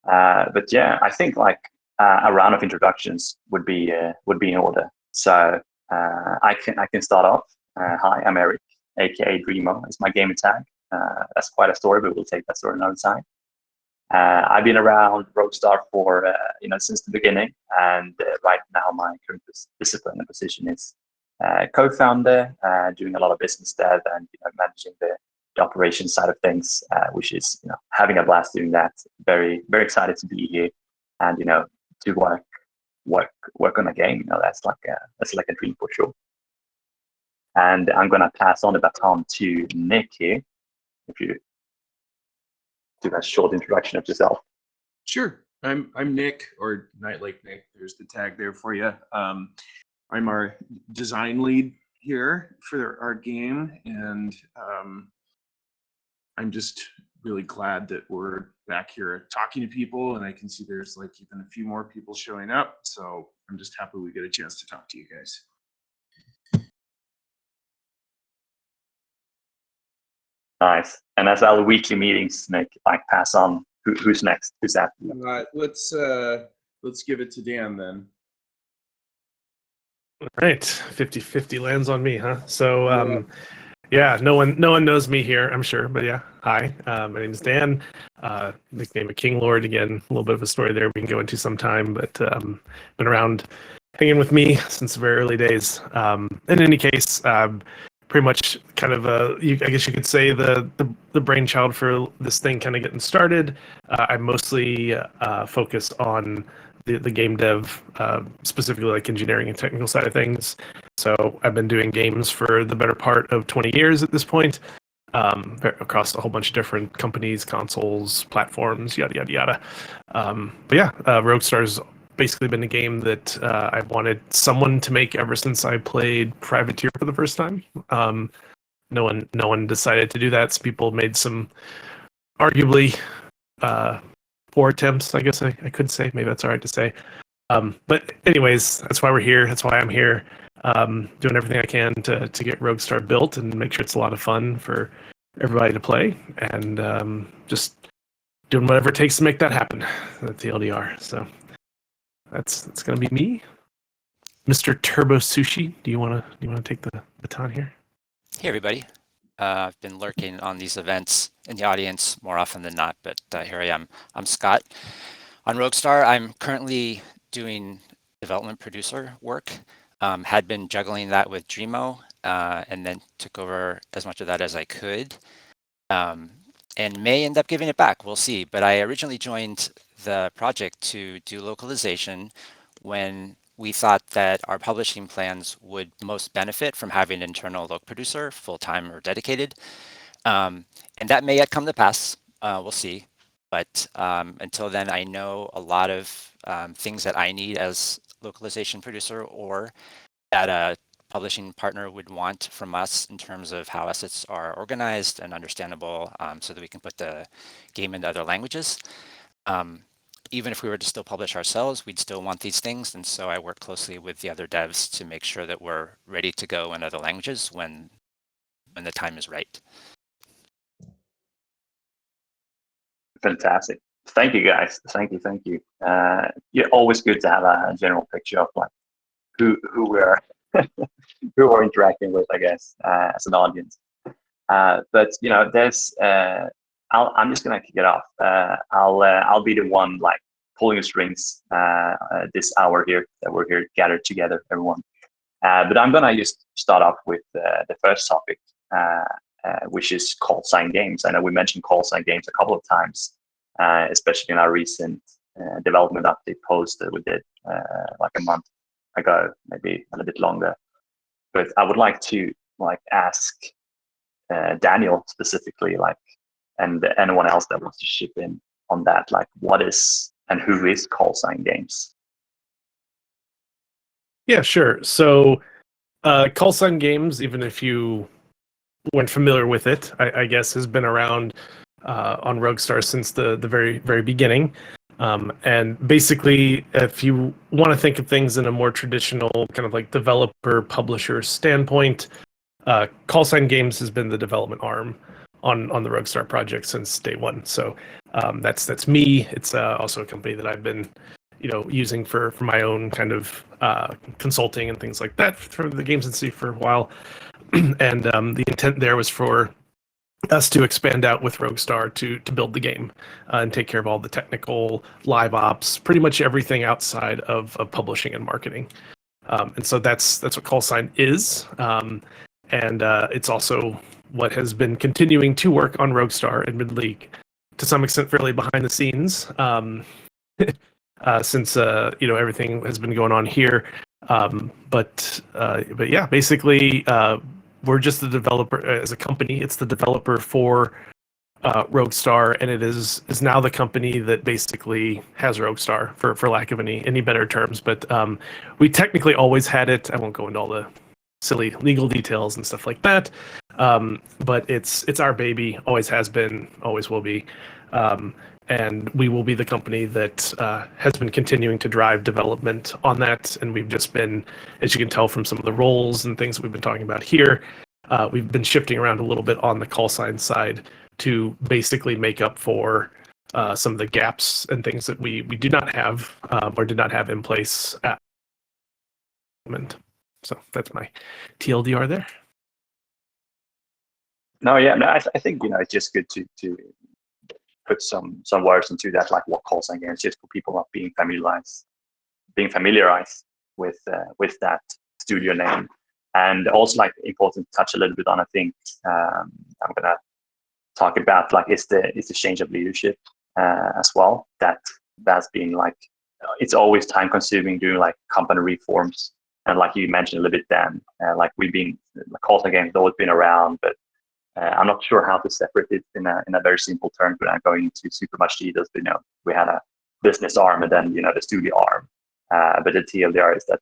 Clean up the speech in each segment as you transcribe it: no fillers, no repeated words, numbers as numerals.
But yeah, I think like a round of introductions would be in order. So I can start off. Hi, I'm Eric, aka Dreamo. It's my gamer tag. That's quite a story, but we'll take that story another time. I've been around Rockstar for since the beginning, and right now my current discipline and position is co-founder, doing a lot of business dev and managing the operations side of things, which is having a blast doing that. Very very excited to be here, and to work on a game. That's like a dream for sure. And I'm gonna pass on the baton to Nick here. If you do a short introduction of yourself. Sure. I'm Nick, or Nightlake Nick. There's the tag there for you. I'm our design lead here for our game, and I'm just really glad that we're back here talking to people, and I can see there's like even a few more people showing up. So I'm just happy we get a chance to talk to you guys. Nice. And as our weekly meetings, Nick, like pass on who's next, who's that? Let's give it to Dan then. All right, 50-50 lands on me, huh? So yeah, no one knows me here, I'm sure, but yeah, hi, my name is Dan, nickname of King Lord. Again, a little bit of a story there we can go into sometime, but been around hanging with me since the very early days. In any case, pretty much kind of I guess you could say the brainchild for this thing kind of getting started. I mostly focus on the game dev, specifically like engineering and technical side of things. So I've been doing games for the better part of 20 years at this point, across a whole bunch of different companies, consoles, platforms, yada yada yada. But yeah, Roguestar's basically been a game that I've wanted someone to make ever since I played Privateer for the first time. No one decided to do that. Some people made some arguably poor attempts, I guess I could say. Maybe that's all right to say. But anyways, that's why we're here. That's why I'm here, doing everything I can to get Roguestar built and make sure it's a lot of fun for everybody to play, and just doing whatever it takes to make that happen. That's the LDR. So that's gonna be me. Mr. Turbo Sushi, do you wanna take the baton here? Hey everybody. I've been lurking on these events in the audience more often than not, but here I am. I'm Scott. On Roguestar, I'm currently doing development producer work. Had been juggling that with Dreamo, and then took over as much of that as I could, and may end up giving it back. We'll see. But I originally joined the project to do localization when we thought that our publishing plans would most benefit from having an internal loc producer, full-time or dedicated. And that may yet come to pass. We'll see. But until then, I know a lot of things that I need as localization producer, or that a publishing partner would want from us in terms of how assets are organized and understandable, so that we can put the game into other languages. Even if we were to still publish ourselves, we'd still want these things. And so I work closely with the other devs to make sure that we're ready to go in other languages when the time is right. Fantastic. Thank you, guys. Thank you. Yeah, always good to have a general picture of like who we're who we're interacting with, I guess, as an audience. But there's I'm just gonna kick it off. I'll be the one like pulling the strings this hour here that we're here gathered together, everyone. But I'm gonna just start off with the first topic, which is call sign games. I know we mentioned call sign games a couple of times, especially in our recent development update post that we did like a month ago, maybe a little bit longer. But I would like to ask Daniel specifically, and anyone else that wants to chip in on that, like what is and who is call sign games? Yeah, sure. So call sign games, even if you weren't familiar with it, I guess has been around on Roguestar since the very, very beginning. And basically, if you want to think of things in a more traditional kind of like developer publisher standpoint, call sign games has been the development arm on the Roguestar project since day one. So that's me. It's also a company that I've been using for my own kind of consulting and things like that for the Games Institute for a while. And the intent there was for us to expand out with Roguestar to build the game and take care of all the technical live ops, pretty much everything outside of publishing and marketing. And so that's what Callsign is. And it's also what has been continuing to work on Roguestar, admittedly, to some extent, fairly behind the scenes, since everything has been going on here. But yeah, basically, we're just the developer as a company. It's the developer for Roguestar, and it is now the company that basically has Roguestar, for lack of any better terms. But we technically always had it. I won't go into all the silly legal details and stuff like that. But it's our baby, always has been, always will be. And we will be the company that has been continuing to drive development on that. And we've just been, as you can tell from some of the roles and things that we've been talking about here, we've been shifting around a little bit on the Callsign side to basically make up for some of the gaps and things that we do not have or did not have in place at the moment. So that's my TLDR there. No, yeah, no, I think it's just good to put some words into that, like what Callsign Games, just for people not being familiarized with that studio name, and also like important to touch a little bit on. I think I'm gonna talk about like is the change of leadership as well. That's been like it's always time consuming doing like company reforms, and like you mentioned a little bit, Dan, like Callsign Games has always been around, but I'm not sure how to separate it in a very simple term without going into super much details. But we had a business arm and then the studio arm. But the TLDR is that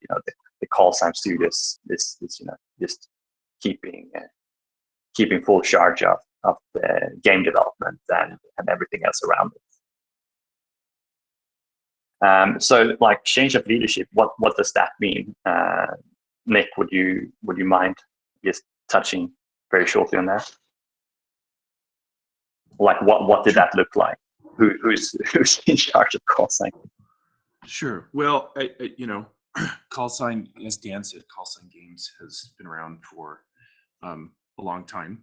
the Callsign Studios is just keeping full charge of the game development and everything else around it. So like change of leadership, what does that mean? Nick, would you mind just touching very shortly on that? Like what did that look like? Who's in charge of Callsign? Sure. Well, Callsign, as Dan said, Callsign Games has been around for a long time.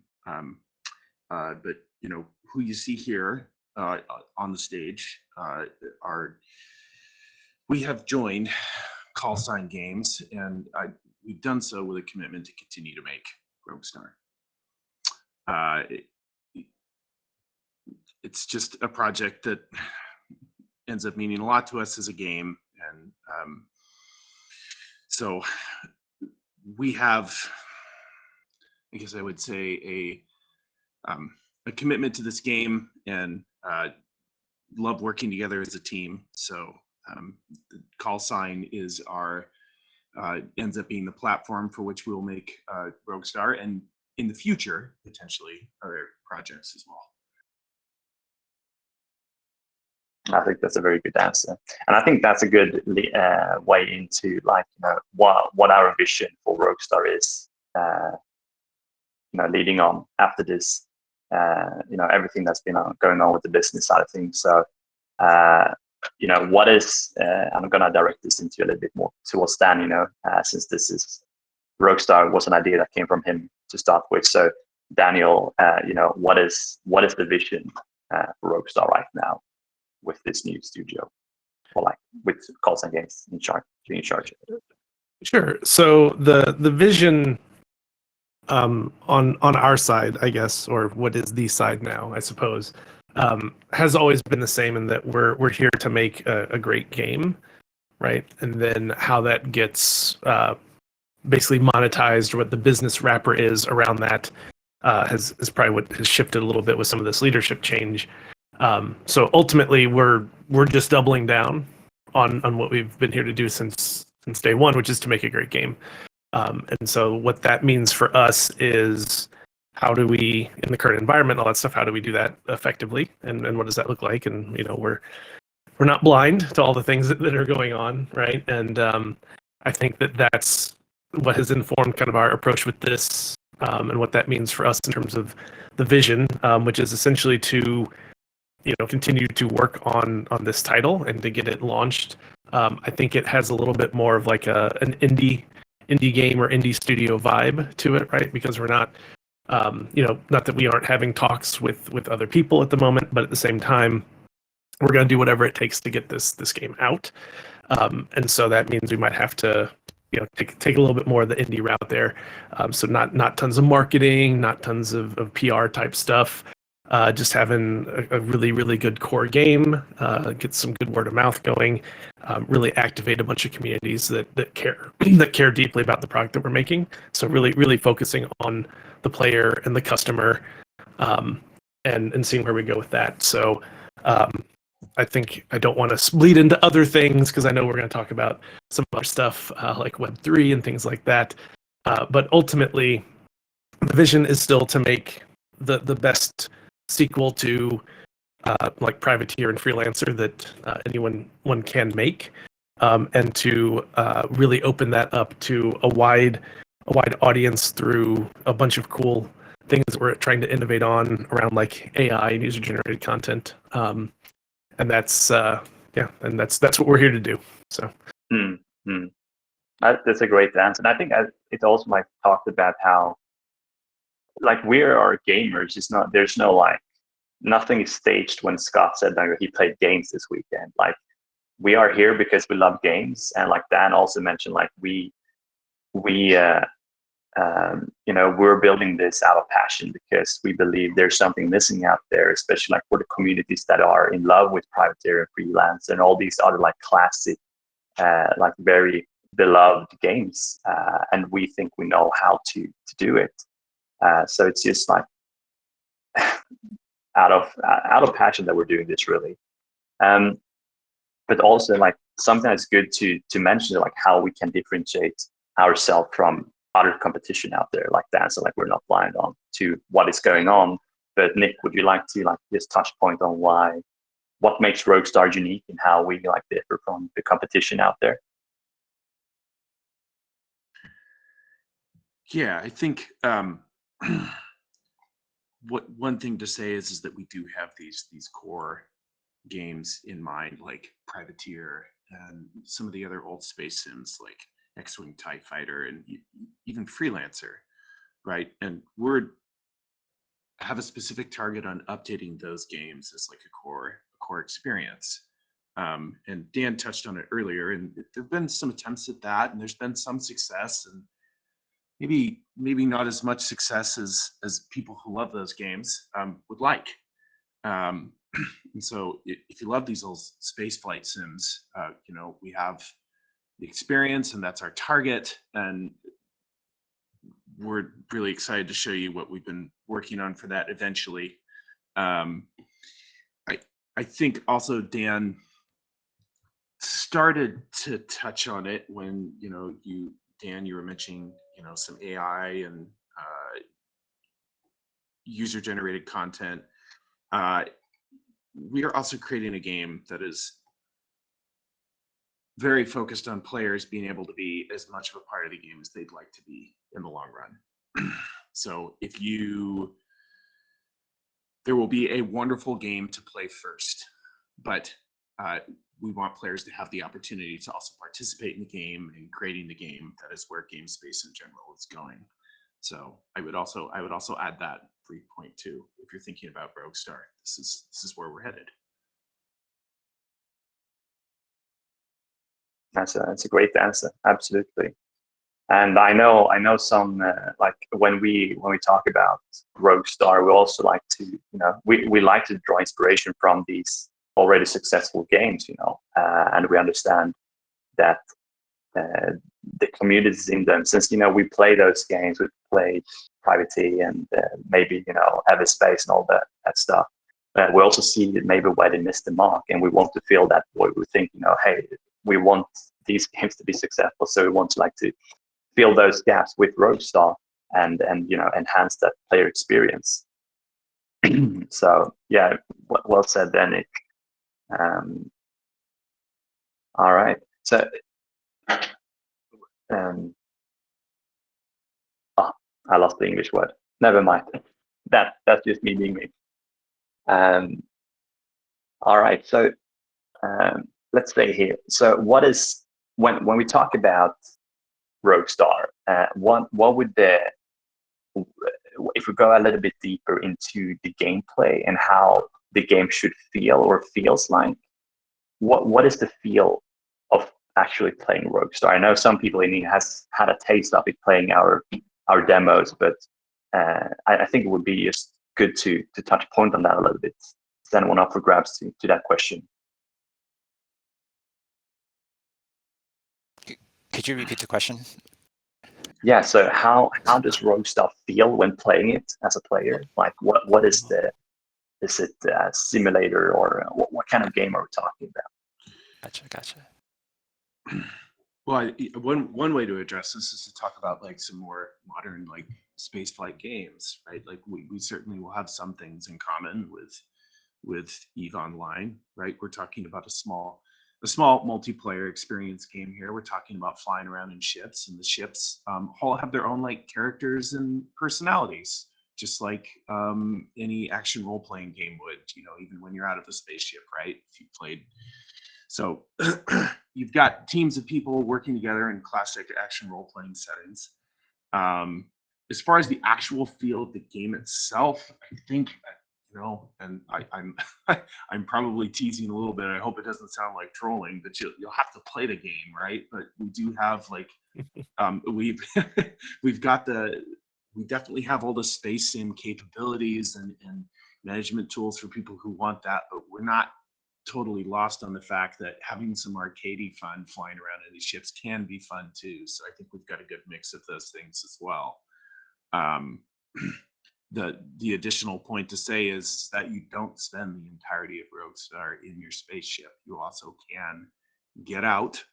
But who you see here on the stage we have joined Callsign Games, and we've done so with a commitment to continue to make Roguestar. It's just a project that ends up meaning a lot to us as a game, and so we have, I guess I would say, a commitment to this game, and love working together as a team. So Callsign is ends up being the platform for which we'll make Roguestar, and in the future potentially other projects as well. I think that's a very good answer, and I think that's a good way into like what our vision for Roguestar is. Leading on after this, everything that's been going on with the business side of things. So, what is? I'm gonna direct this into a little bit more towards Dan. Since this is Roguestar was an idea that came from him to start with. So, Daniel, what is the vision for Roguestar right now with this new studio, or like with Callsign Games in charge? Sure. So the vision on our side, I guess, or what is the side now, I suppose, has always been the same in that we're here to make a great game, right? And then how that gets basically monetized, or what the business wrapper is around that, is probably what has shifted a little bit with some of this leadership change. So ultimately, we're just doubling down on what we've been here to do since day one, which is to make a great game. And so what that means for us is, how do we, in the current environment, all that stuff, how do we do that effectively, and what does that look like? And we're not blind to all the things that are going on, right? And I think that's what has informed kind of our approach with this and what that means for us in terms of the vision, which is essentially to continue to work on this title and to get it launched. I think it has a little bit more of like an indie game or indie studio vibe to it, right? Because we're not not that we aren't having talks with other people at the moment, but at the same time, we're going to do whatever it takes to get this game out. And so that means we might have to take a little bit more of the indie route there. So not tons of marketing, not tons of PR type stuff. Just having a really, really good core game, get some good word of mouth going, really activate a bunch of communities that care that care deeply about the product that we're making. So really, really focusing on the player and the customer, and seeing where we go with that. So I think I don't want to bleed into other things because I know we're going to talk about some other stuff like Web3 and things like that. But ultimately, the vision is still to make the best sequel to like Privateer and Freelancer that anyone can make, and to really open that up to a wide audience through a bunch of cool things that we're trying to innovate on around like AI and user generated content. And that's and that's what we're here to do. So that's a great answer. And I think it also might talked about how like we are gamers. It's not there's no like nothing is staged when Scott said that he played games this weekend. Like we are here because we love games, and like Dan also mentioned, like we we're building this out of passion because we believe there's something missing out there, especially like for the communities that are in love with Privateer and Freelance and all these other like classic, like very beloved games. And we think we know how to do it. So it's just like out of passion that we're doing this really. But also like something that's good to mention, like how we can differentiate ourselves from other competition out there like that. So like we're not blind on to what is going on. But Nick, would you like to like just touch point on what makes Roguestar unique and how we like differ from the competition out there? Yeah, I think one thing to say is that we do have these core games in mind, like Privateer and some of the other old space sims like X-Wing TIE Fighter and even Freelancer, right? And we're have a specific target on updating those games as like a core experience. And Dan touched on it earlier, and there've been some attempts at that, and there's been some success, and maybe not as much success as people who love those games would like. And so if you love these old space flight sims, we have the experience and that's our target. And we're really excited to show you what we've been working on for that eventually. I think also Dan started to touch on it when, you were mentioning, some AI and user generated content. We are also creating a game that is very focused on players being able to be as much of a part of the game as they'd like to be in the long run. So there will be a wonderful game to play first, but we want players to have the opportunity to also participate in the game and creating the game. That is where game space in general is going. So I would also add that brief point too. If you're thinking about Roguestar, this is where we're headed. That's a great answer. Absolutely. And I know some like when we talk about Roguestar, we also like to we like to draw inspiration from these already successful games, and we understand that the communities in them, since we play those games, we played Privateer and maybe Everspace and all that stuff. We also see maybe where they missed the mark, and we want to feel that way. We think hey, we want these games to be successful, so we want to like to fill those gaps with Roguestar and enhance that player experience. So yeah, well said there, Nick. All right, so I lost the English word. Never mind. That's just me being me. All right. So let's say here. So what is when we talk about Roguestar? What would if we go a little bit deeper into the gameplay and how the game should feel or feels like? What is the feel of actually playing Roguestar? I know some people in here has had a taste of it playing our demos, but I think it would be just good to touch point on that a little bit. Is anyone up for grabs to that question? Could you repeat the question? Yeah. So how does Roguestar feel when playing it as a player? Like what is it a simulator or what kind of game are we talking about? Gotcha. Well, one way to address this is to talk about like some more modern like spaceflight games, right? Like we certainly will have some things in common with EVE Online, right? We're talking about a small multiplayer experience game here. We're talking about flying around in ships, and the ships all have their own like characters and personalities, just like any action role-playing game would, even when you're out of the spaceship, right? If you played. So you've got teams of people working together in classic action role-playing settings. As far as the actual feel of the game itself, I think, and I'm probably teasing a little bit. I hope it doesn't sound like trolling, but you'll have to play the game, right? But we do have like we definitely have all the space sim capabilities and management tools for people who want that, but we're not totally lost on the fact that having some arcadey fun flying around in these ships can be fun too. So I think we've got a good mix of those things as well. The additional point to say is that you don't spend the entirety of Roguestar in your spaceship. You also can get out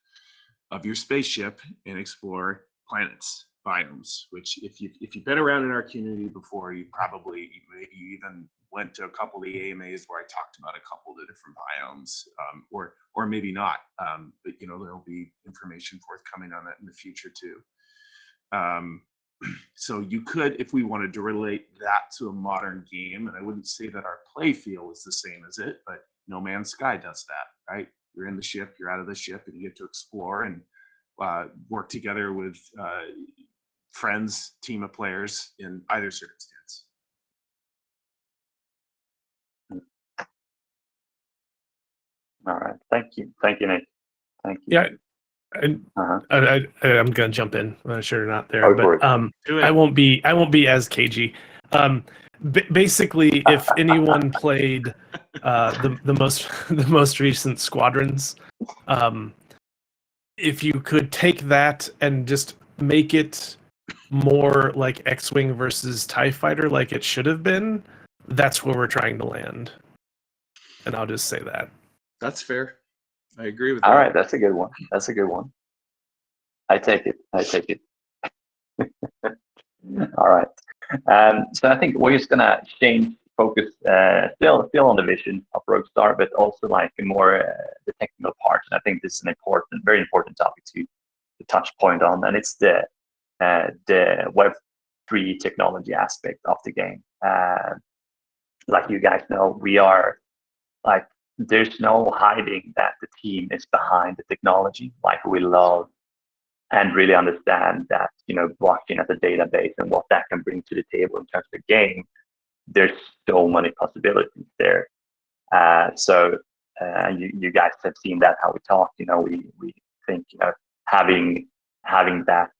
of your spaceship and explore planets, biomes, which if you've been around in our community before, you even went to a couple of the AMAs where I talked about a couple of the different biomes, or maybe not. But there'll be information forthcoming on that in the future too. So you could, if we wanted to relate that to a modern game, and I wouldn't say that our play feel is the same as it, but No Man's Sky does that, right? You're in the ship, you're out of the ship, and you get to explore and work together with friends, team of players in either circumstance. All right. Thank you, Nick. Thank you. Yeah. I'm gonna jump in. I'm not sure you're not there, but Do it. I won't be as cagey. Basically, if anyone played the most recent Squadrons, if you could take that and just make it more like X-Wing versus TIE Fighter, like it should have been, that's where we're trying to land. And I'll just say that. That's fair. I agree with that. All right, that's a good one. I take it. All right. So I think we're just gonna change focus, still on the vision of Roguestar, but also like more the technical part. And I think this is very important topic to touch point on, and it's the Web3 technology aspect of the game. Like you guys know, we are like, there's no hiding that the team is behind the technology. Like we love and really understand that, blockchain as a database and what that can bring to the table in terms of the game. There's so many possibilities there. So you guys have seen that, how we talk, we think, having that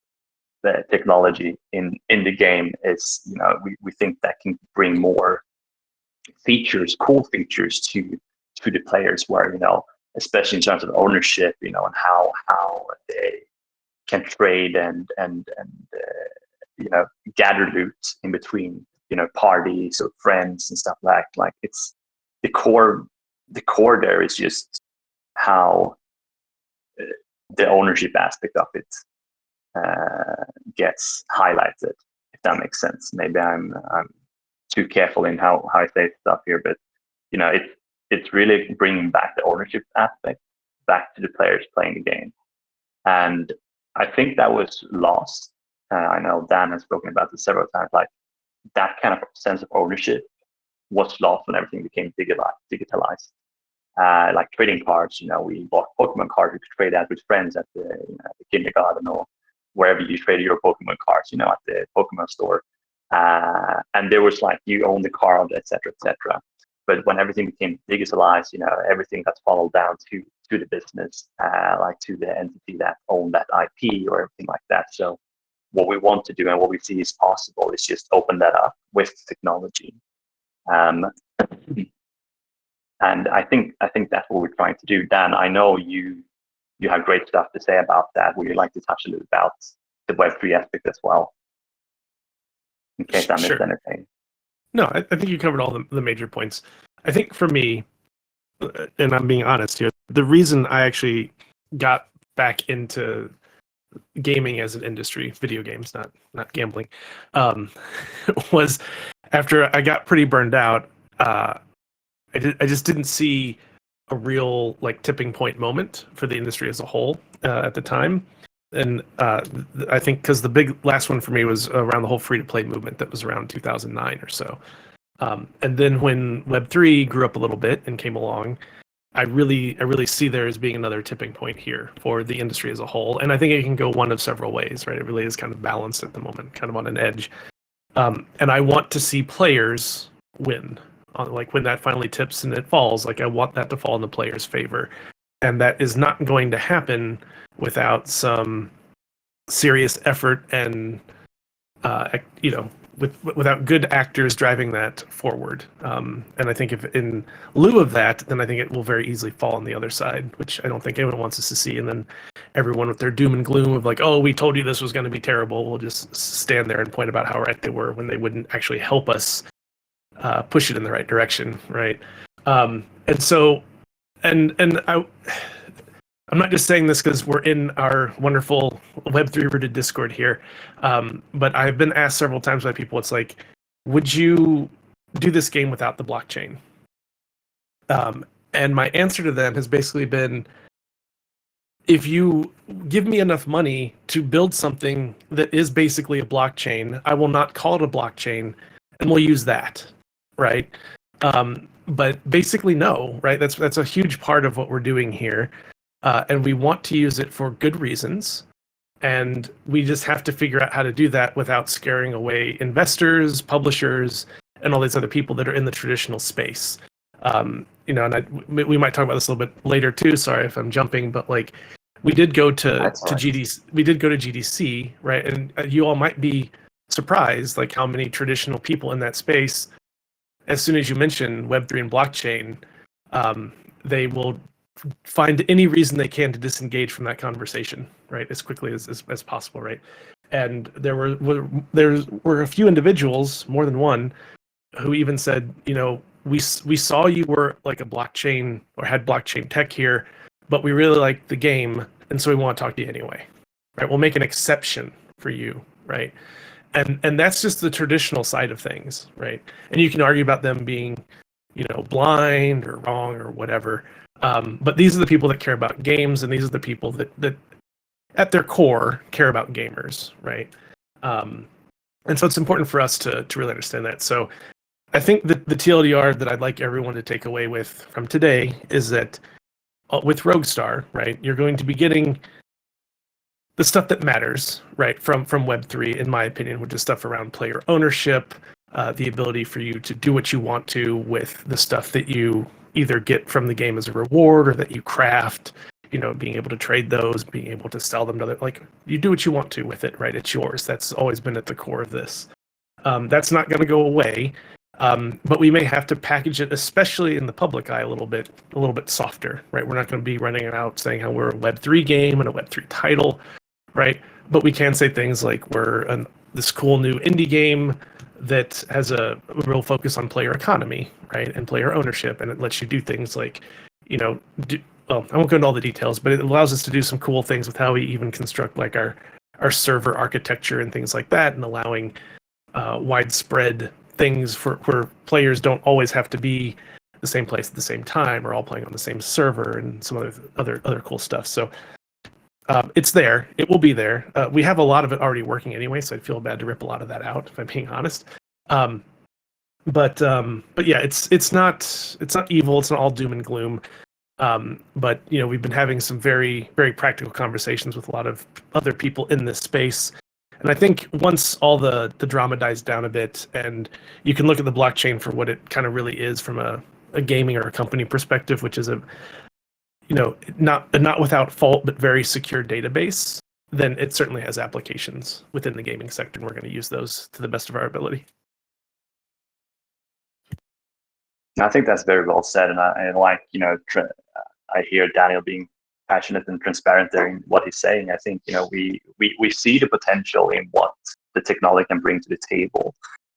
the technology in the game is, we think that can bring more cool features to the players, where, especially in terms of ownership, and how they can trade and gather loot in between, parties or friends and stuff like it's the core there is just how the ownership aspect of it gets highlighted, if that makes sense. Maybe I'm too careful in how I say stuff here, but it's really bringing back the ownership aspect back to the players playing the game. And I think that was lost I know Dan has spoken about this several times. Like that kind of sense of ownership was lost when everything became digitalized. Like trading cards, we bought Pokemon cards we could trade out with friends at the kindergarten or wherever you traded your Pokemon cards, at the Pokemon store. And there was like you own the card, etc., etc. But when everything became digitalized, everything got funneled down to the business, like to the entity that owned that IP or everything like that. So what we want to do and what we see is possible is just open that up with technology. And I think that's what we're trying to do. Dan, I know you have great stuff to say about that. Would you like to touch a little about the Web3 aspect as well? In case I missed anything. No, I think you covered all the major points. I think for me, and I'm being honest here, the reason I actually got back into gaming as an industry, video games, not gambling, was after I got pretty burned out. I just didn't see a real like tipping point moment for the industry as a whole at the time. And I think because the big last one for me was around the whole free-to-play movement that was around 2009 or so. And then when Web3 grew up a little bit and came along, I really see there as being another tipping point here for the industry as a whole. And I think it can go one of several ways, right? It really is kind of balanced at the moment, kind of on an edge. And I want to see players win. Like when that finally tips and it falls, like I want that to fall in the player's favor. And that is not going to happen without some serious effort and, without good actors driving that forward. And I think if in lieu of that, then I think it will very easily fall on the other side, which I don't think anyone wants us to see. And then everyone with their doom and gloom of like, oh, we told you this was going to be terrible, will just stand there and point about how right they were when they wouldn't actually help us push it in the right direction, right? And so, and I'm not just saying this because we're in our wonderful Web3 rooted Discord here, but I've been asked several times by people, it's like, would you do this game without the blockchain? And my answer to them has basically been, if you give me enough money to build something that is basically a blockchain, I will not call it a blockchain, and we'll use that, right? But basically, no, right? That's a huge part of what we're doing here. And we want to use it for good reasons. And we just have to figure out how to do that without scaring away investors, publishers, and all these other people that are in the traditional space. And we might talk about this a little bit later too. Sorry if I'm jumping, but like we did go to GDC. We did go to GDC, right? And you all might be surprised, like how many traditional people in that space, as soon as you mention Web3 and blockchain, they will find any reason they can to disengage from that conversation, right, as quickly as possible, right? And there were a few individuals, more than one, who even said, we saw you were like a blockchain or had blockchain tech here, but we really like the game, and so we want to talk to you anyway, right? We'll make an exception for you, right? And that's just the traditional side of things, right? And you can argue about them being, blind or wrong or whatever. But these are the people that care about games, and these are the people that at their core care about gamers, right? And so it's important for us to really understand that. So I think that the TLDR that I'd like everyone to take away from today is that with Roguestar, right, you're going to be getting the stuff that matters, right, from Web3, in my opinion, which is stuff around player ownership, the ability for you to do what you want to with the stuff that you either get from the game as a reward or that you craft, being able to trade those, being able to sell them to other, like you do what you want to with it, right? It's yours. That's always been at the core of this. That's not going to go away, but we may have to package it, especially in the public eye, a little bit softer, right? We're not going to be running it out saying how we're a Web3 game and a Web3 title, right? But we can say things like we're this cool new indie game that has a real focus on player economy, right, and player ownership, and it lets you do things like, I won't go into all the details, but it allows us to do some cool things with how we even construct like our server architecture and things like that, and allowing widespread things where players don't always have to be the same place at the same time or all playing on the same server and some other cool stuff. So It's there. It will be there. We have a lot of it already working anyway, so I'd feel bad to rip a lot of that out, if I'm being honest. But yeah, it's not evil. It's not all doom and gloom. But we've been having some very, very practical conversations with a lot of other people in this space. And I think once all the drama dies down a bit and you can look at the blockchain for what it kind of really is from a gaming or a company perspective, which is a not without fault but very secure database, then it certainly has applications within the gaming sector, and we're going to use those to the best of our ability. I think that's very well said, and I like I hear Daniel being passionate and transparent there in what he's saying. I think we see the potential in what the technology can bring to the table,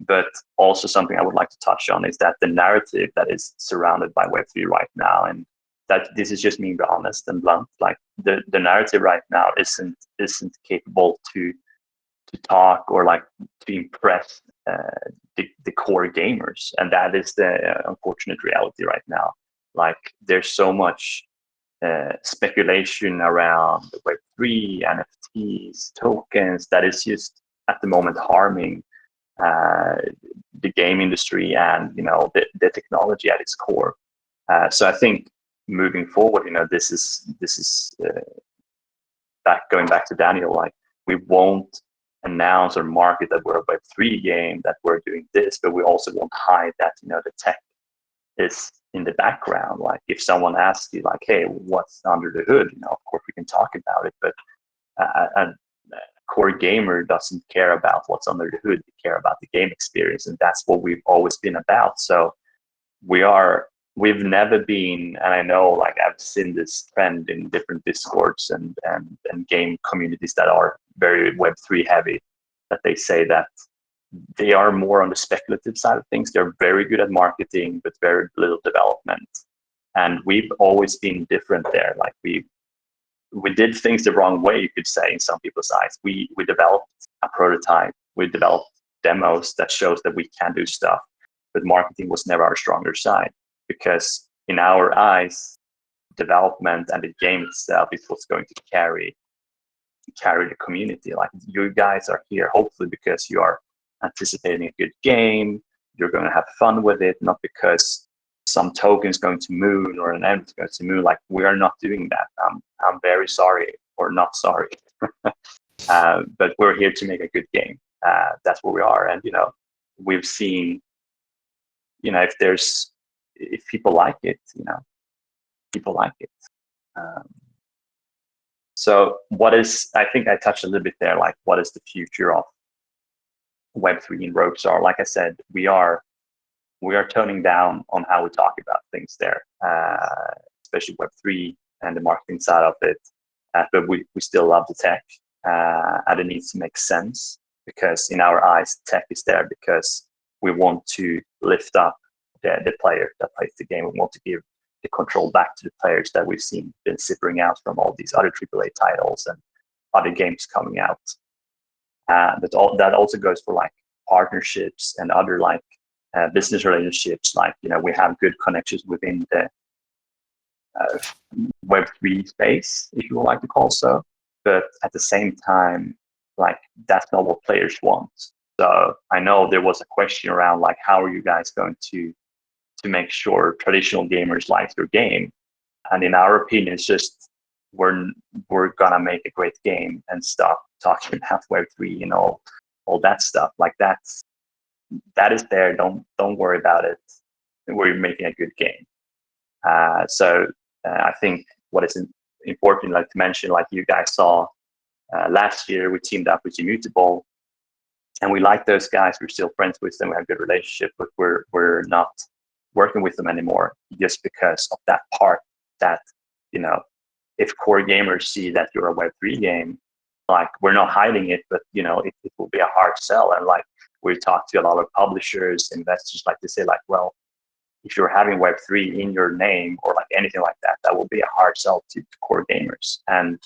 but also something I would like to touch on is that the narrative that is surrounded by Web3 right now, and that this is just me being honest and blunt, like the narrative right now isn't capable to talk or like to impress the core gamers, and that is the unfortunate reality right now. Like there's so much speculation around Web3, NFTs, tokens that is just at the moment harming the game industry and the technology at its core. So I think moving forward, this is going back to Daniel, like we won't announce or market that we're a Web3 game, that we're doing this, but we also won't hide that the tech is in the background. Like if someone asks you like, hey, what's under the hood, of course we can talk about it, but a core gamer doesn't care about what's under the hood. They care about the game experience, and that's what we've always been about. So we've never been, and I know like I've seen this trend in different discords and game communities that are very Web3 heavy, that they say that they are more on the speculative side of things. They're very good at marketing, but very little development. And we've always been different there. Like we did things the wrong way, you could say, in some people's eyes. We developed a prototype. We developed demos that shows that we can do stuff, but marketing was never our stronger side, because in our eyes, development and the game itself is what's going to carry the community. Like you guys are here hopefully because you are anticipating a good game, you're going to have fun with it, not because some token is going to moon or an event is going to moon. Like we are not doing that. I'm very sorry, or not sorry, but we're here to make a good game. That's what we are, and we've seen, if people like it, people like it. So I think I touched a little bit there, like what is the future of Web3 in Roguestar? Like I said, we are toning down on how we talk about things there, especially Web3 and the marketing side of it. But we still love the tech, and it needs to make sense, because in our eyes, tech is there because we want to lift up the player that plays the game. We want to give the control back to the players that we've seen been sipping out from all these other AAA titles and other games coming out. But that also goes for like partnerships and other like business relationships. Like we have good connections within the Web3 space, if you would like to call so. But at the same time, like that's not what players want. So I know there was a question around like, how are you guys going to make sure traditional gamers like your game? And in our opinion, it's just we're gonna make a great game and stop talking about Web3 and all that stuff. Like that is there. Don't worry about it. We're making a good game. So I think what is important, like to mention, like you guys saw last year, we teamed up with Immutable, and we like those guys. We're still friends with them. We have a good relationship, but we're not working with them anymore, just because of that part that, if core gamers see that you're a Web3 game, like we're not hiding it, but it will be a hard sell. And like we talk to a lot of publishers, investors, like to say like, well, if you're having Web3 in your name or like anything like that, that will be a hard sell to core gamers. And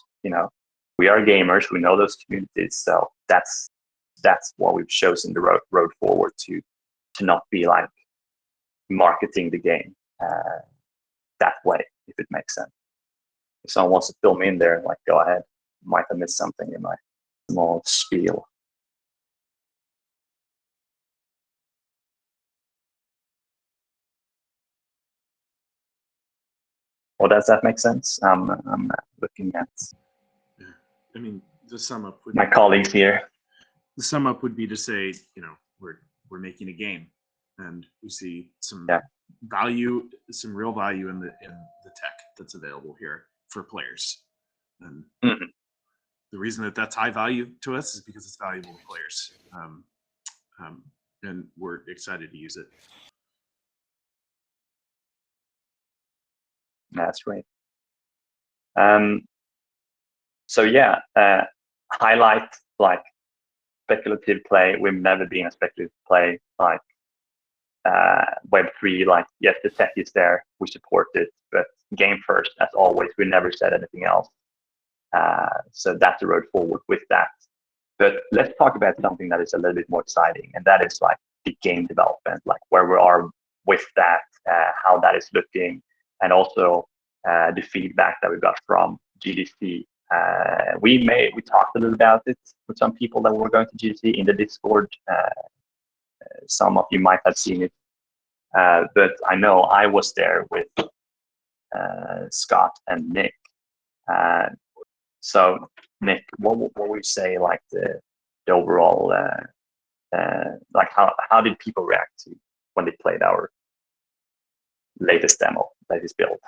we are gamers, we know those communities, so that's what we've chosen the road forward to not be like marketing the game that way, if it makes sense. If someone wants to fill me in there, like go ahead. might have missed something in my small spiel. Or does that make sense? I'm looking at I mean, the sum up would my colleagues here. The sum up would be to say, we're making a game, and we see some value, some real value in the tech that's available here for players. And the reason that that's high value to us is because it's valuable to players, and we're excited to use it. That's great. So yeah, highlight like speculative play. We've never been a speculative play like Web3. Like, yes, the tech is there, we support it, but game first, as always. We never said anything else. So that's the road forward with that. But let's talk about something that is a little bit more exciting, and that is like the game development, like where we are with that, how that is looking, and also the feedback that we got from GDC. We talked a little about it with some people that were going to GDC in the Discord. Some of you might have seen it, but I know I was there with Scott and Nick. So Nick, what would you say like the overall like how did people react to when they played our latest build?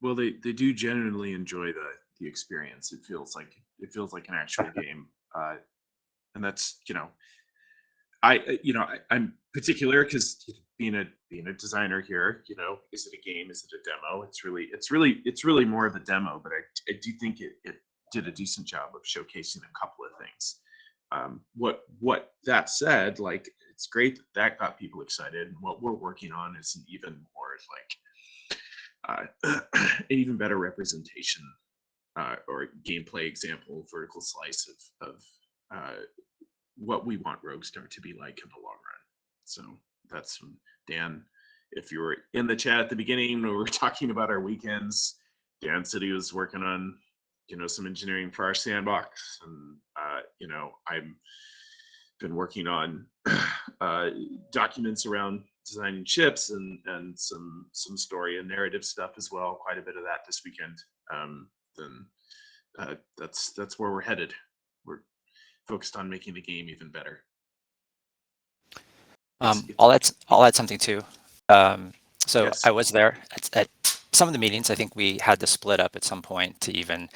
Well, they do genuinely enjoy the experience. It feels like an actual game, and that's I'm particular because being a designer here, is it a game? Is it a demo? It's really more of a demo, but I do think it did a decent job of showcasing a couple of things. What that said, like, it's great that got people excited. And what we're working on is an even more an even better representation or gameplay example, vertical slice of what we want Roguestar to be like in the long run. So that's from Dan. If you were in the chat at the beginning when we were talking about our weekends, Dan said he was working on some engineering for our sandbox, and I've been working on documents around designing chips and some story and narrative stuff as well. Quite a bit of that this weekend. Then that's where we're headed. We're focused on making the game even better. I'll add something too. So Yes. I was there at some of the meetings. I think we had to split up at some point to even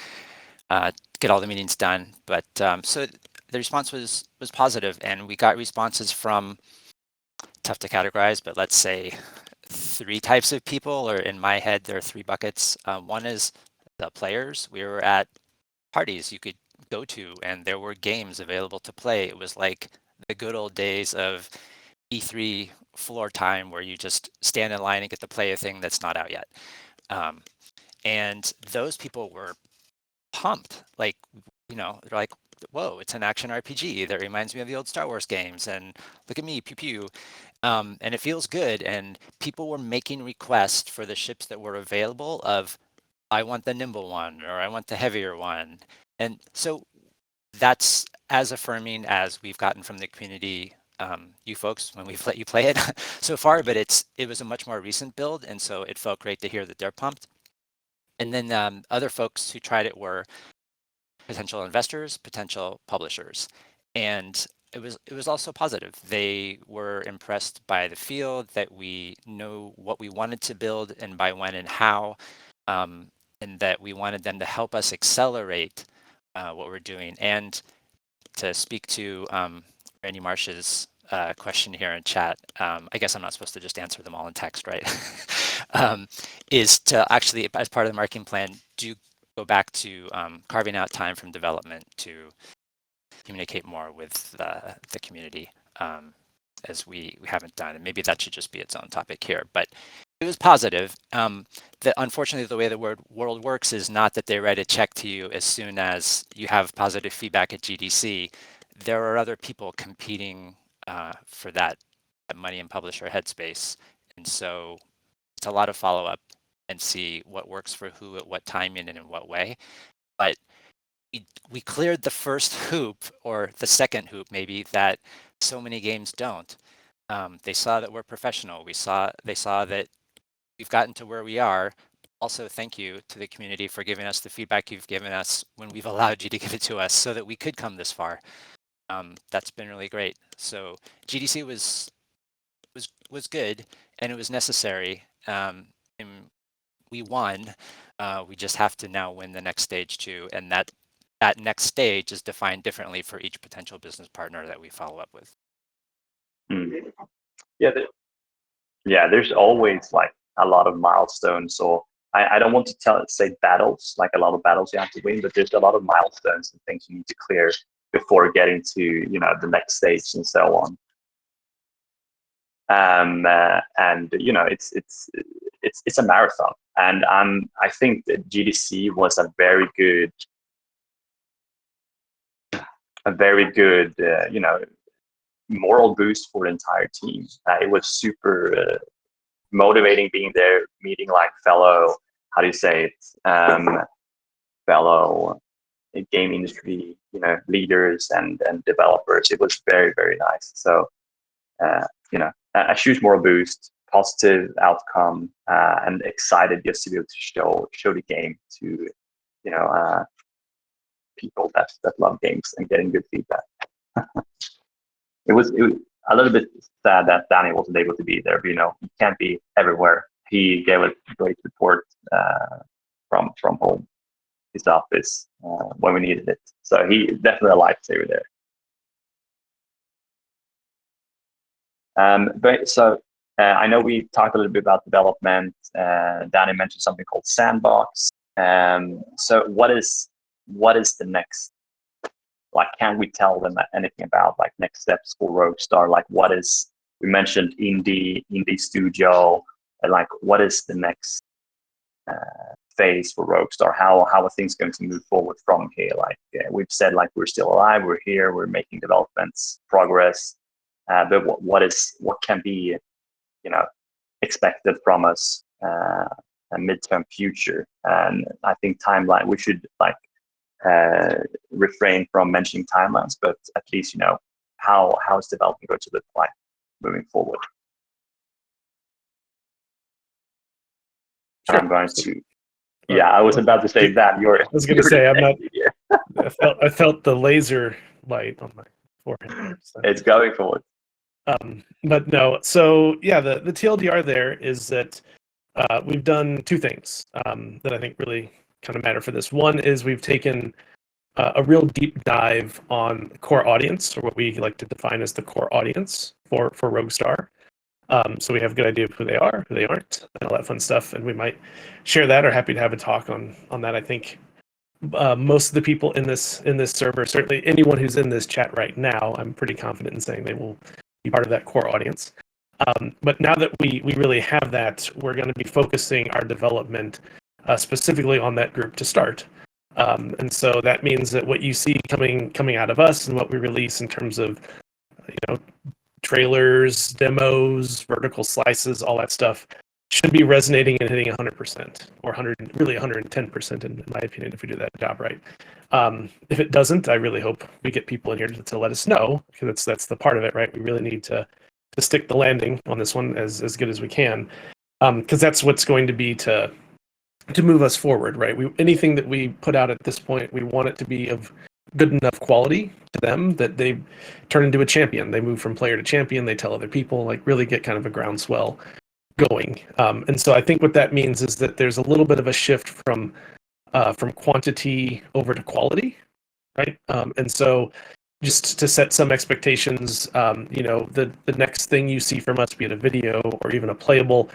get all the meetings done. But so the response was positive, and we got responses from, tough to categorize, but let's say 3 types of people, or in my head, there are 3 buckets. One is the players. We were at parties you could go to, and there were games available to play. It was like the good old days of E3 floor time, where you just stand in line and get to play a thing that's not out yet. And those people were pumped. Like, they're like, whoa, it's an action RPG that reminds me of the old Star Wars games, and look at me, pew pew. And it feels good. And people were making requests for the ships that were available of, I want the nimble one, or I want the heavier one. And so that's as affirming as we've gotten from the community, you folks, when we've let you play it so far, but it was a much more recent build. And so it felt great to hear that they're pumped. And then other folks who tried it were potential investors, potential publishers. And it was also positive. They were impressed by the feel, that we know what we wanted to build and by when and how, and that we wanted them to help us accelerate what we're doing. And to speak to Randy Marsh's question here in chat, I guess I'm not supposed to just answer them all in text, right? Is to actually, as part of the marketing plan, do go back to carving out time from development to communicate more with the community, as we haven't done. And maybe that should just be its own topic here. But it was positive. That unfortunately, the way the world works is not that they write a check to you as soon as you have positive feedback at GDC. There are other people competing for that money and publisher headspace. And so it's a lot of follow-up and see what works for who at what timing and in what way. But we cleared the first hoop, or the second hoop maybe, that so many games don't. They saw that we're professional. They saw that we've gotten to where we are. Also, thank you to the community for giving us the feedback you've given us when we've allowed you to give it to us so that we could come this far. That's been really great. So GDC was good, and it was necessary. And we won. We just have to now win the next stage too, and that next stage is defined differently for each potential business partner that we follow up with. Yeah, there's always like a lot of milestones. So I don't want to say battles, like a lot of battles you have to win, but there's a lot of milestones and things you need to clear before getting to the next stage and so on. And it's a marathon, and I think that GDC was a very good moral boost for the entire team. It was super motivating being there, meeting like fellow, how do you say it, fellow game industry, leaders and developers. It was very, very nice. So, a huge moral boost, positive outcome, and excited just to be able to show the game to, people that love games and getting good feedback. It was a little bit sad that Danny wasn't able to be there, but he can't be everywhere. He gave a great report from home, his office, when we needed it. So he definitely a lifesaver there. I know we talked a little bit about development. Danny mentioned something called Sandbox. So what is the next? Like, can we tell them anything about like next steps for Roguestar? Like, we mentioned indie studio, and like, what is the next phase for Roguestar? How are things going to move forward from here? Like we've said, like we're still alive, we're here, we're making developments, progress. But what can be, expected from us a midterm future? And I think timeline, we should refrain from mentioning timelines, but at least how is development going to look like moving forward. Sure. I'm going to. Yeah, I was about to say that. I was going to say I'm not. I felt the laser light on my forehead. So. It's going forward. But no. So yeah, the TLDR there is that we've done two things that I think really kind of matter for this. One is we've taken a real deep dive on core audience, or what we like to define as the core audience for Roguestar. So we have a good idea of who they are, who they aren't, and all that fun stuff. And we might share that, or happy to have a talk on that. I think most of the people in this server, certainly anyone who's in this chat right now, I'm pretty confident in saying they will be part of that core audience. But now that we really have that, we're going to be focusing our development specifically on that group to start. And so that means that what you see coming out of us and what we release in terms of trailers, demos, vertical slices, all that stuff should be resonating and hitting 100% or 110% in my opinion, if we do that job right. If it doesn't, I really hope we get people in here to let us know, because that's the part of it, right? We really need to stick the landing on this one as good as we can, because that's what's going to be to move us forward, right? Anything that we put out at this point, we want it to be of good enough quality to them that they turn into a champion. They move from player to champion. They tell other people, like really get kind of a groundswell going. And so I think what that means is that there's a little bit of a shift from quantity over to quality, right? And so just to set some expectations, the next thing you see from us, be it a video or even a playable,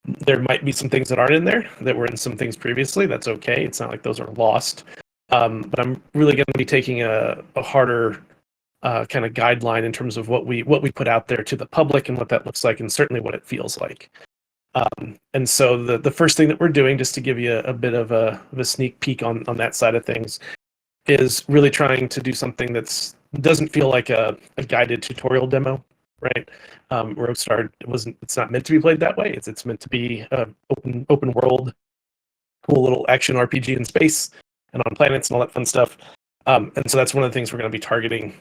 there might be some things that aren't in there that were in some things previously. That's okay. It's not like those are lost. But I'm really going to be taking a harder kind of guideline in terms of what we put out there to the public and what that looks like, and certainly what it feels like. And so the first thing that we're doing, just to give you a bit of a sneak peek on that side of things, is really trying to do something doesn't feel like a guided tutorial demo, right? Roadstar it's not meant to be played that way. It's meant to be open world, cool little action RPG in space and on planets and all that fun stuff. And so that's one of the things we're going to be targeting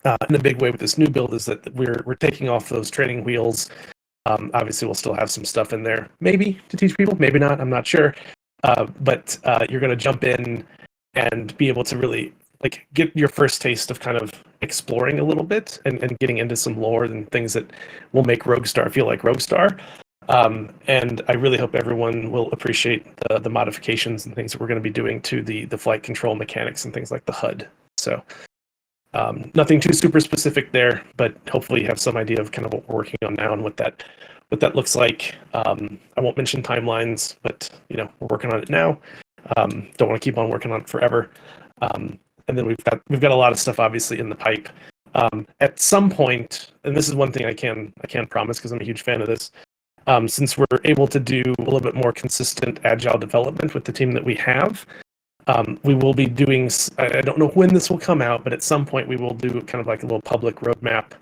in a big way with this new build, is that we're taking off those training wheels. Obviously, we'll still have some stuff in there, maybe to teach people, maybe not. I'm not sure. But you're going to jump in and be able to really like get your first taste of kind of exploring a little bit and getting into some lore and things that will make Roguestar feel like Roguestar. And I really hope everyone will appreciate the modifications and things that we're going to be doing to the flight control mechanics and things like the HUD. So nothing too super specific there, but hopefully you have some idea of kind of what we're working on now and what that looks like. I won't mention timelines, but we're working on it now. Don't want to keep on working on it forever. And then we've got a lot of stuff obviously in the pipe. At some point, and this is one thing I can promise because I'm a huge fan of this. Since we're able to do a little bit more consistent agile development with the team that we have, we will be doing, I don't know when this will come out, but at some point we will do kind of like a little public roadmap,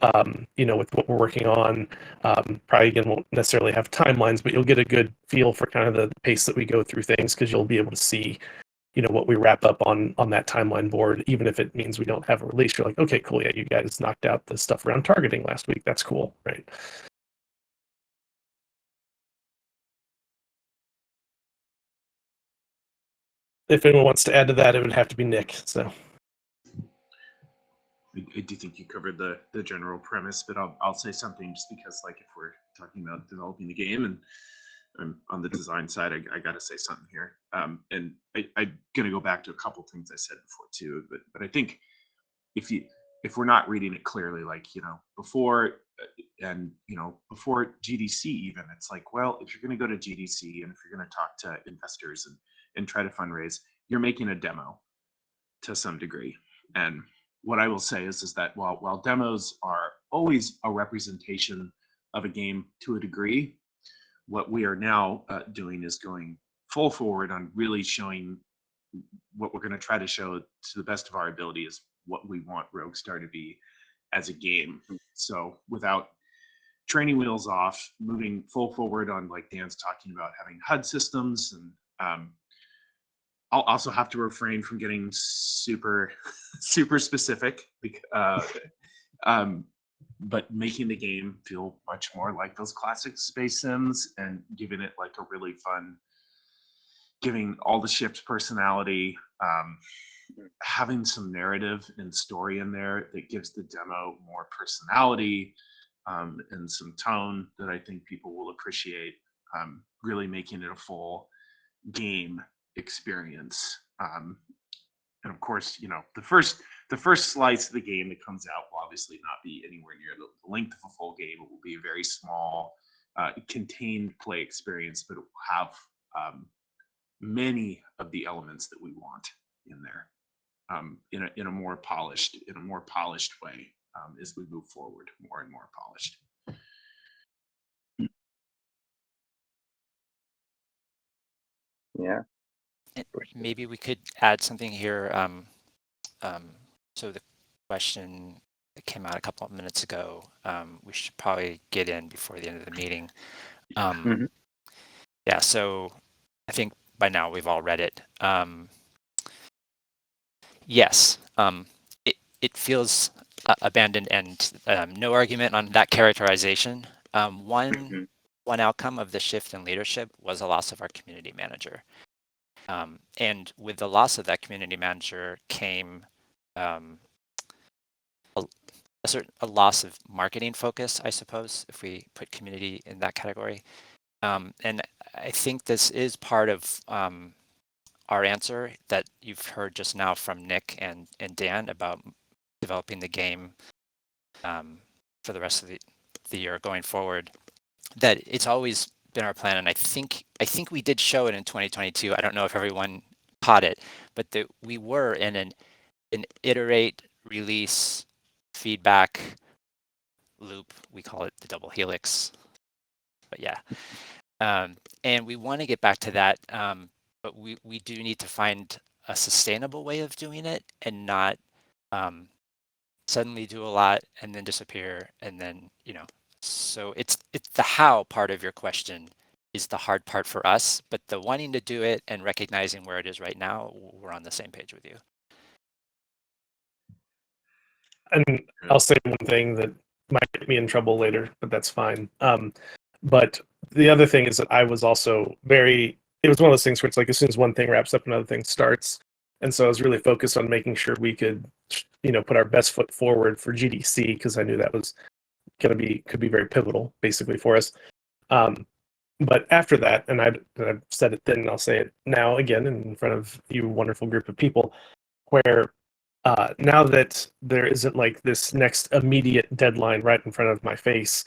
with what we're working on. Probably again, won't necessarily have timelines, but you'll get a good feel for kind of the pace that we go through things, because you'll be able to see, what we wrap up on that timeline board. Even if it means we don't have a release, you're like, okay, cool, yeah, you guys knocked out the stuff around targeting last week. That's cool, right? If anyone wants to add to that, it would have to be Nick. So I do think you covered the general premise, but I'll say something just because, like, if we're talking about developing the game and I'm on the design side, I got to say something here. And I'm gonna go back to a couple things I said before too, but I think if we're not reading it clearly, like, before before GDC even, it's like, well, if you're going to go to GDC and if you're going to talk to investors and try to fundraise, you're making a demo to some degree. And what I will say is that while demos are always a representation of a game to a degree, what we are now doing is going full forward on really showing what we're going to try to show to the best of our ability is what we want Roguestar to be as a game. So without training wheels off, moving full forward on, like Dan's talking about, having HUD systems. And I'll also have to refrain from getting super specific, but making the game feel much more like those classic space sims and giving it like a really fun, giving all the shift personality, having some narrative and story in there that gives the demo more personality, and some tone that I think people will appreciate, really making it a full game experience. And of course, the first slice of the game that comes out will obviously not be anywhere near the length of a full game. It will be a very small, contained play experience, but it will have many of the elements that we want in there, in a more polished way, as we move forward, more and more polished. Yeah. Maybe we could add something here. So the question that came out a couple of minutes ago, we should probably get in before the end of the meeting. Yeah, so I think by now we've all read it. Yes, it feels abandoned, and no argument on that characterization. One outcome of the shift in leadership was a loss of our community manager. And with the loss of that community manager came a loss of marketing focus, I suppose, if we put community in that category. And I think this is part of our answer that you've heard just now from Nick and Dan about developing the game for the rest of the year going forward. That it's always been our plan, and I think we did show it in 2022. I don't know if everyone caught it, but that we were in an iterate, release, feedback loop. We call it the double helix, but yeah. And we want to get back to that, but we do need to find a sustainable way of doing it and not suddenly do a lot and then disappear, and then so it's the how part of your question is the hard part for us, but the wanting to do it and recognizing where it is right now, we're on the same page with you. And I'll say one thing that might get me in trouble later, but that's fine. But the other thing is that I was also it was one of those things where it's like as soon as one thing wraps up, another thing starts. And so I was really focused on making sure we could, put our best foot forward for GDC, because I knew that was could be very pivotal basically for us. But after that, and I've said it then, and I'll say it now again in front of you wonderful group of people, where now that there isn't like this next immediate deadline right in front of my face,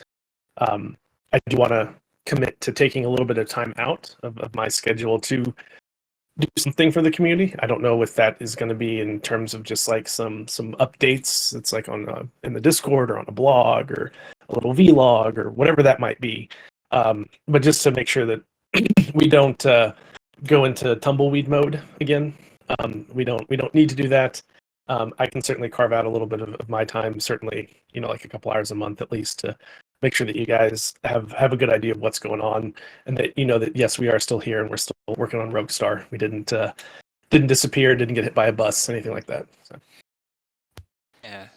I do want to commit to taking a little bit of time out of my schedule to do something for the community. I don't know if that is going to be in terms of just like some updates. It's like on in the Discord or on a blog or a little vlog or whatever that might be. But just to make sure that we don't go into tumbleweed mode again. We don't need to do that. I can certainly carve out a little bit of my time, certainly, like a couple hours a month at least, to make sure that you guys have a good idea of what's going on, and that that yes, we are still here and we're still working on Rogue Star. We didn't disappear, didn't get hit by a bus, anything like that. So. Yeah,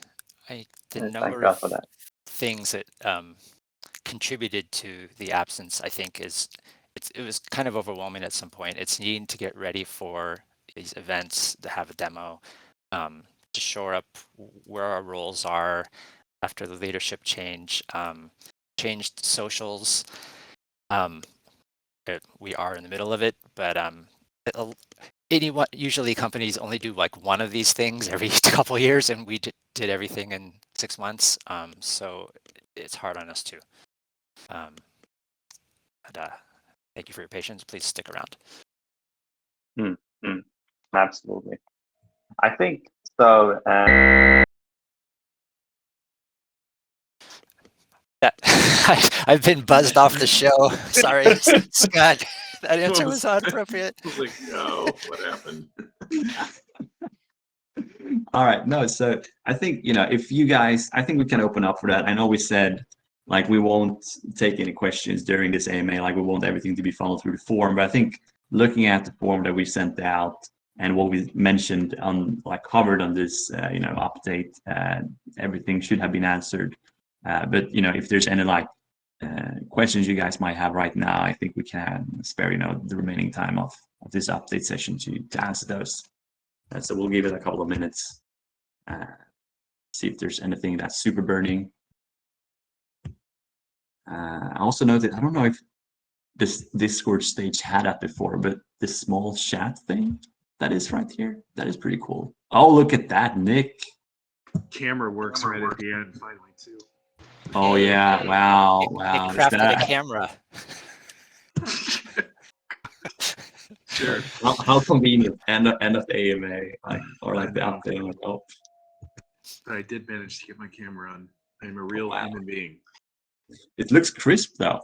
the Thank number God of for that. things that contributed to the absence, I think, it was kind of overwhelming at some point. It's needing to get ready for these events, to have a demo, to shore up where our roles are after the leadership change, changed socials. We are in the middle of it, but usually companies only do like one of these things every couple of years, and we did everything in 6 months. So it's hard on us too. But thank you for your patience. Please stick around. Absolutely. I think so. I've been buzzed off the show. Sorry, Scott. That answer was inappropriate. I was like, no, what happened? All right. No, so I think, if you guys, I think we can open up for that. I know we said, like, we won't take any questions during this AMA, like, we want everything to be funneled through the form. But I think looking at the form that we sent out and what we mentioned on, like, covered on this, update, everything should have been answered. But, if there's any, like, questions you guys might have right now, I think we can spare, the remaining time of this update session to answer those. So we'll give it a couple of minutes, see if there's anything that's super burning. I also noted, I don't know if this Discord stage had that before, but this small chat thing that is right here, that is pretty cool. Oh, look at that, Nick. Camera works right at the end, finally, too. Oh, yeah. Wow. Nick crafted a camera. Sure. How convenient. End of the AMA, or like the update. Oh. But I did manage to get my camera on. I'm a real human being. It looks crisp, though.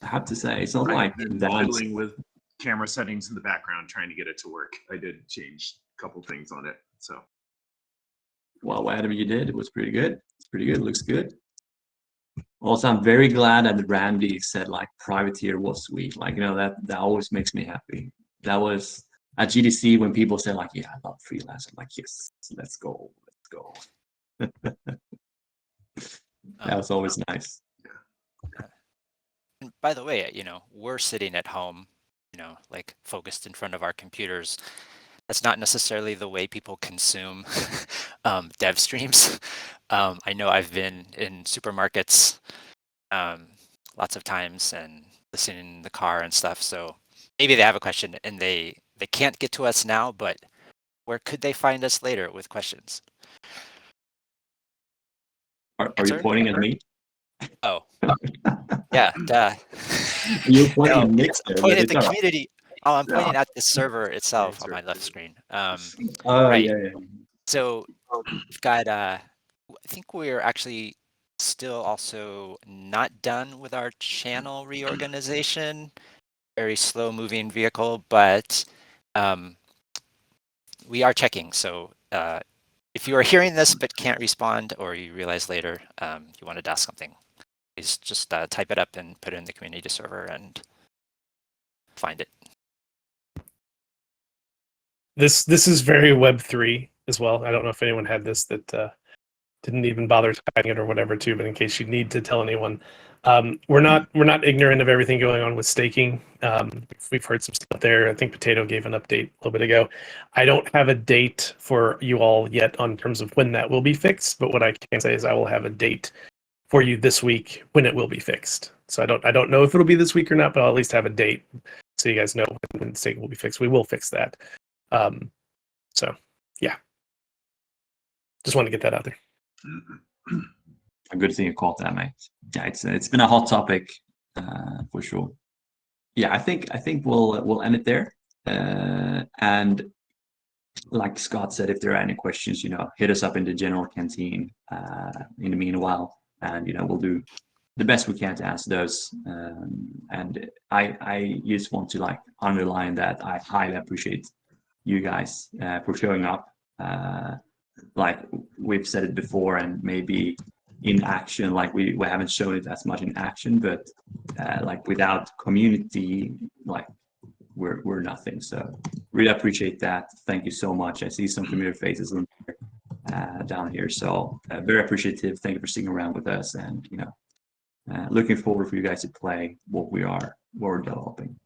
I have to say, it's not like fiddling with camera settings in the background, trying to get it to work. I did change a couple things on it. So, well, whatever you did, it was pretty good. It's pretty good. It looks good. Also, I'm very glad that Randy said like privateer was sweet. Like, that always makes me happy. That was at GDC when people say like, yeah, I love freelance. I'm like, yes, let's go. That was always nice. And by the way, we're sitting at home, like focused in front of our computers. That's not necessarily the way people consume dev streams. I know I've been in supermarkets lots of times and listening in the car and stuff. So maybe they have a question and they can't get to us now, but where could they find us later with questions? Are you pointing at me? Oh, yeah, duh. You're pointing at Nick. I'm pointing at the community. Oh, I'm pointing at the server itself on my left screen. Right. Yeah. So we've got, I think we're actually still also not done with our channel reorganization. Very slow moving vehicle, but we are checking. So if you are hearing this but can't respond, or you realize later you wanted to ask something, please just type it up and put it in the community server and find it. This is very Web3 as well. I don't know if anyone had this that didn't even bother typing it or whatever too, but in case you need to tell anyone, we're not ignorant of everything going on with staking. We've heard some stuff there. I think Potato gave an update a little bit ago. I don't have a date for you all yet on terms of when that will be fixed, but what I can say is I will have a date for you this week when it will be fixed. So I don't know if it'll be this week or not, but I'll at least have a date so you guys know when the staking will be fixed. We will fix that. So yeah, just want to get that out there. A good thing you caught that, mate. Yeah, it's been a hot topic for sure. Yeah, I think we'll end it there. And like Scott said, if there are any questions, hit us up in the general canteen in the meanwhile, and we'll do the best we can to answer those. And I just want to underline that I highly appreciate you guys for showing up. Like we've said it before, and maybe in action, we haven't shown it as much in action, but without community, we're nothing. So really appreciate that. Thank you so much. I see some familiar faces down here, so very appreciative. Thank you for sticking around with us, and looking forward for you guys to play what we're developing.